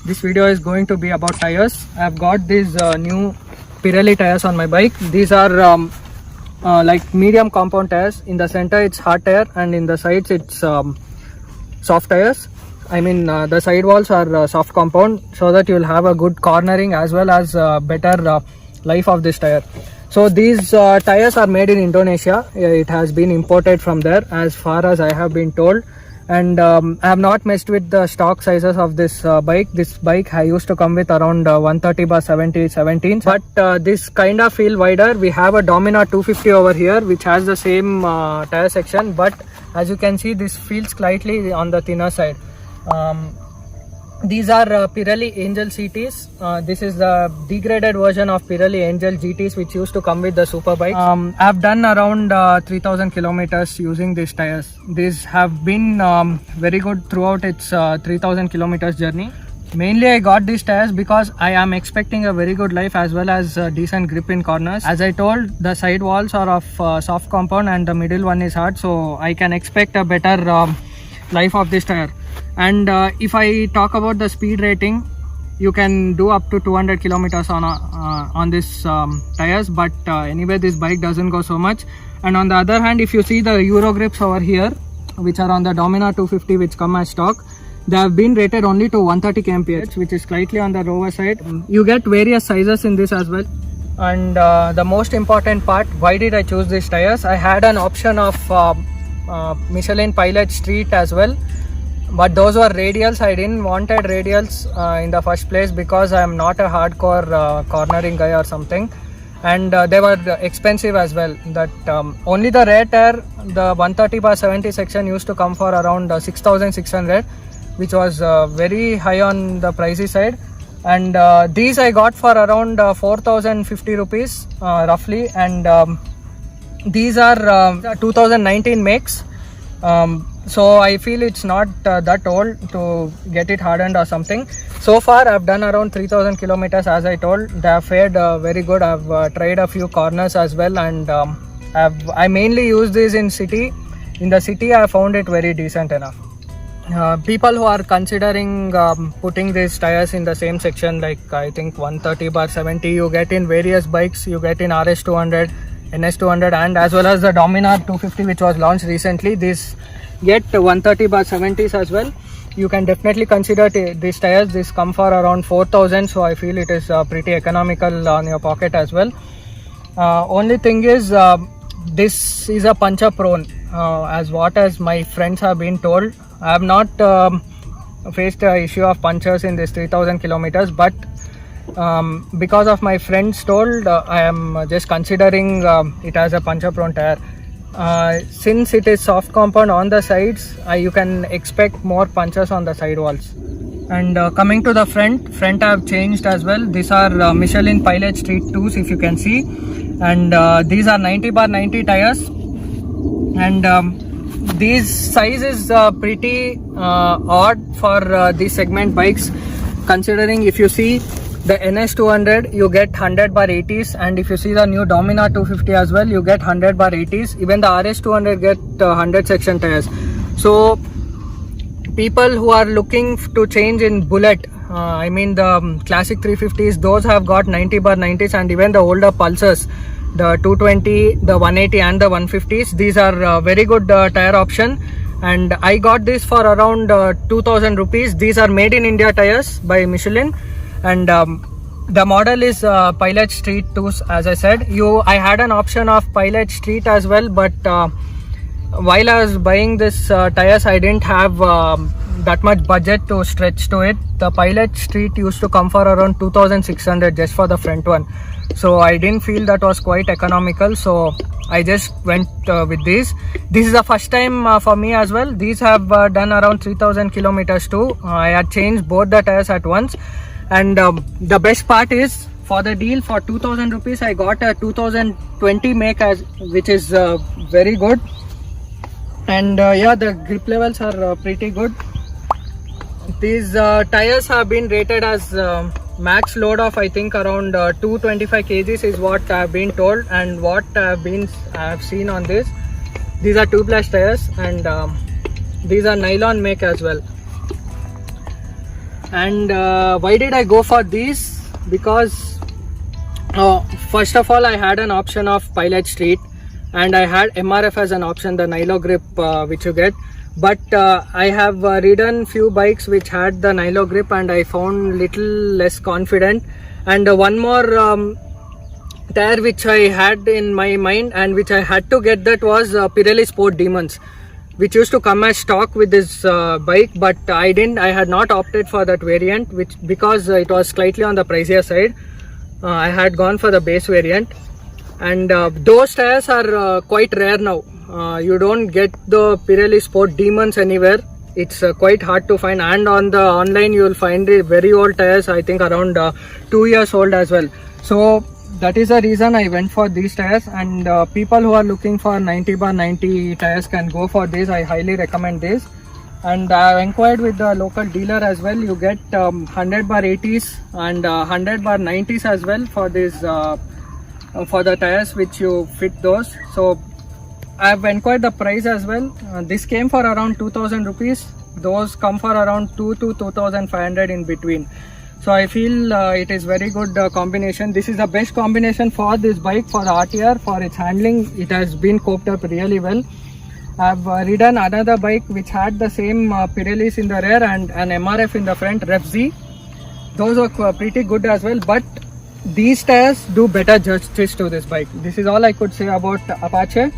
This video is going to be about tires. I've got these new Pirelli tires on my bike. These are like medium compound tires. In the center it's hard tire and in the sides it's soft tires. I mean the side walls are soft compound, so that you'll have a good cornering as well as better life of this tire. So these tires are made in Indonesia. It has been imported from there as far as I have been told. And I have not messed with the stock sizes of this bike. This bike I used to come with around 130/70 17, but this kind of feel wider. We have a Dominar 250 over here which has the same tire section, but as you can see this feels slightly on the thinner side. These are Pirelli Angel CTs. This is the degraded version of Pirelli Angel GTs which used to come with the super bike. I've done around 3000 kilometers using these tires. These have been very good throughout its 3000 kilometers journey. Mainly I got these tires because I am expecting a very good life as well as decent grip in corners. As I told, the side walls are of soft compound and the middle one is hard, so I can expect a better life of this tire. And if I talk about the speed rating, you can do up to 200 kilometers on this tires, but anyway this bike doesn't go so much. And on the other hand, if you see the Euro grips over here which are on the Dominar 250 which come as stock, they have been rated only to 130 kmph, which is slightly on the lower side. You get various sizes in this as well. And the most important part, why did I choose these tires? I had an option of Michelin Pilot Street as well, but those were radials. I didn't wanted radials in the first place because I am not a hardcore cornering guy or something, and they were expensive as well. That only the rear tire, the 130/70 section used to come for around 6600, which was very high on the pricey side. And these I got for around 4050 rupees roughly, and these are 2019 makes. So I feel it's not that old to get it hardened or something. So far I've done around 3000 kilometers as I told. They have fared very good. I've tried a few corners as well, and I mainly use this in city. In the city I found it very decent enough. People who are considering putting these tires in the same section, like I think 130/70 you get in various bikes. You get in RS200, NS200 and as well as the Dominar 250 which was launched recently. These get 130/70s as well. You can definitely consider these tires. This come for around 4000, so I feel it is pretty economical on your pocket as well. Only thing is this is a puncture prone, as my friends have been told. I have not faced the issue of punctures in this 3000 kilometers, but because of my friends told, I am just considering it as a puncture prone tire. Since it is soft compound on the sides, you can expect more punctures on the side walls. And coming to the front I have changed as well. These are Michelin Pilot Street 2s if you can see, and these are 90/90 tires. And these size is pretty odd for these segment bikes, considering if you see the NS200 you get 100/80s, and if you see the new Dominar 250 as well you get 100/80s. Even the RS200 get 100 section tires. So people who are looking to change in Bullet, I mean the classic 350s, those have got 90/90s, and even the older Pulsars, the 220, the 180 and the 150s, these are very good tire option. And I got this for around 2000 rupees. These are made in India tires by Michelin, and the model is Pilot Street 2s. As I said, I had an option of Pilot Street as well, but while I was buying this tires I didn't have that much budget to stretch to it. The Pilot Street used to come for around 2600 just for the front one, so I didn't feel that was quite economical, so I just went with this. This is the first time for me as well. These have done around 3000 kilometers too. I had changed both the tires at once, and the best part is, for the deal for 2000 rupees I got a 2020 make, which is very good. And yeah, the grip levels are pretty good. These tires have been rated as max load of I think around 225 kgs is what I have been told, and what I have seen on this. These are tubeless tires, and these are nylon make as well. And why did I go for these? Because first of all, I had an option of Pilot Street, and I had MRF as an option, the Nilo grip which you get. But I have ridden few bikes which had the Nilo grip, and I found little less confident. And one more tire which I had in my mind and which I had to get, that was Pirelli Sport Demons, which used to come as stock with this bike, but I had not opted for that variant, because it was slightly on the pricier side. I had gone for the base variant, and those tires are quite rare now. You don't get the Pirelli Sport Demons anywhere. It's quite hard to find, and on the online you will find the very old tires, I think around 2 years old as well. So that is the reason I went for these tires, and people who are looking for 90/90 tires can go for this. I highly recommend this. And I inquired with the local dealer as well. You get 100/80s and 100/90s as well for this for the tires which you fit those. So I have inquired the price as well. This came for around 2000 rupees. Those come for around 2 to 2500 in between. So I feel it is very good combination. This is the best combination for this bike, for the RTR, for its handling. It has been coped up really well. I've ridden another bike which had the same Pirellis in the rear and an MRF in the front, Ref Z. Those are pretty good as well, but these tires do better justice to this bike. This is all I could say about Apache.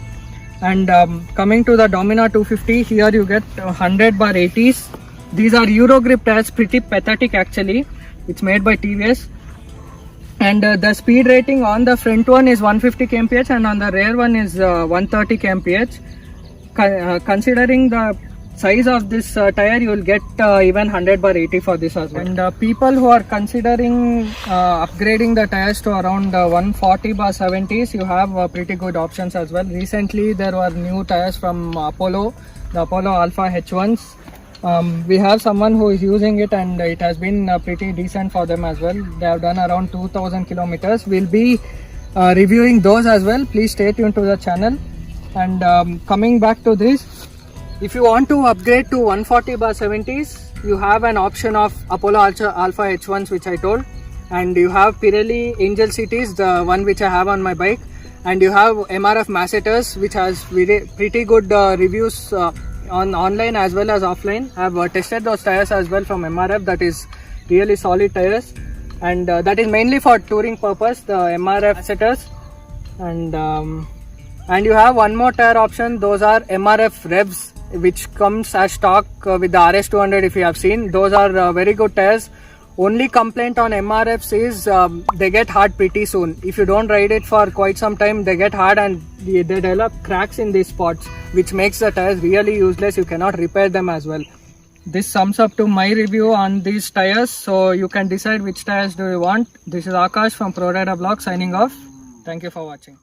And coming to the Dominar 250, here you get 100/80s. These are Eurogrip tires, pretty pathetic actually. It's made by TVS, and the speed rating on the front one is 150 kmph and on the rear one is 130 kmph. Considering the size of this tire, you will get even 100/80 for this as well. And people who are considering upgrading the tires to around 140/70s, you have pretty good options as well. Recently there were new tires from Apollo, the Apollo Alpha H1s. We have someone who is using it, and it has been pretty decent for them as well. They have done around 2000 kilometers. We'll be reviewing those as well. Please stay tuned to the channel. And coming back to this, if you want to upgrade to 140/70s, you have an option of Apollo Alpha H1s, which I told, and you have Pirelli Angel CTs, the one which I have on my bike, and you have MRF Masseters, which has pretty good reviews on online as well as offline. I have tested those tires as well from MRF. That is really solid tires, and that is mainly for touring purpose, the MRF Masseters. And you have one more tire option. Those are MRF Revs, which comes as stock with the RS200. If you have seen, those are very good tires. Only complaint on MRFs is they get hard pretty soon. If you don't ride it for quite some time, they get hard and they develop cracks in these spots, which makes the tires really useless. You cannot repair them as well. This sums up to my review on these tires, so you can decide which tires do you want. This is Akash from ProRider Vlog signing off. Thank you for watching.